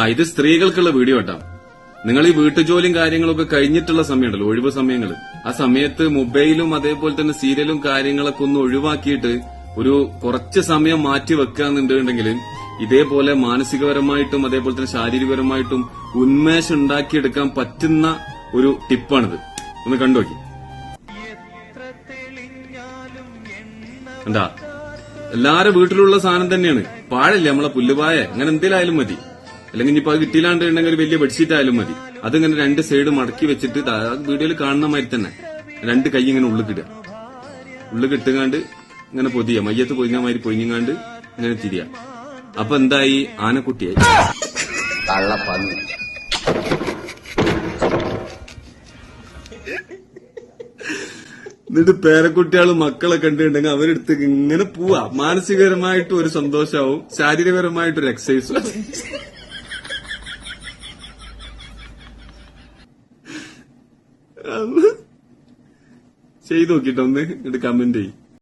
ഇത് സ്ത്രീകൾക്കുള്ള വീഡിയോ കേട്ടാ. നിങ്ങൾ ഈ വീട്ടുജോലിയും കാര്യങ്ങളൊക്കെ കഴിഞ്ഞിട്ടുള്ള സമയമുണ്ടല്ലോ, ഒഴിവ് സമയങ്ങൾ, ആ സമയത്ത് മൊബൈലും അതേപോലെ തന്നെ സീരിയലും കാര്യങ്ങളൊക്കെ ഒന്ന് ഒഴിവാക്കിയിട്ട് ഒരു കുറച്ച് സമയം മാറ്റി വെക്കാന്നുണ്ടെങ്കിൽ ഇതേപോലെ മാനസികപരമായിട്ടും അതേപോലെ തന്നെ ശാരീരികപരമായിട്ടും ഉന്മേഷം ഉണ്ടാക്കിയെടുക്കാൻ പറ്റുന്ന ഒരു ടിപ്പാണിത്. ഒന്ന് കണ്ടുനോക്കി. എന്താ എല്ലാരും വീട്ടിലുള്ള സാധനം തന്നെയാണ്. പാഴില്ല, നമ്മളെ പുല്ലുപായ അങ്ങനെ എന്തെങ്കിലും മതി. അല്ലെങ്കിൽ ഇനിയിപ്പോ അത് കിട്ടിയില്ലാണ്ടുണ്ടെങ്കിൽ ഒരു വലിയ ബെഡ്ഷീറ്റ് ആയാലും മതി. അതിങ്ങനെ രണ്ട് സൈഡ് മടക്കി വെച്ചിട്ട് വീഡിയോയിൽ കാണുന്ന മാതിരി തന്നെ രണ്ട് കൈ ഇങ്ങനെ ഉള്ളിക്കിടുക. ഉള്ളിക്കിട്ടുകാണ്ട് ഇങ്ങനെ പൊതിയ മയ്യത്ത് പൊതിഞ്ഞ മാതിരി പൊതിഞ്ഞാണ്ട് ഇങ്ങനെ തിരിയ. അപ്പൊ എന്തായി? ആനക്കുട്ടിയായി. എന്നിട്ട് പേരക്കുട്ടികളും മക്കളെ കണ്ടിട്ടുണ്ടെങ്കിൽ അവരെടുത്ത് ഇങ്ങനെ പോവാ. മാനസികപരമായിട്ടും ഒരു സന്തോഷമാവും, ശാരീരികപരമായിട്ടൊരു എക്സസൈസും. ചെയ്തു നോക്കിട്ടോ ഒന്ന്, എന്നിട്ട് കമന്റ് ചെയ്യും.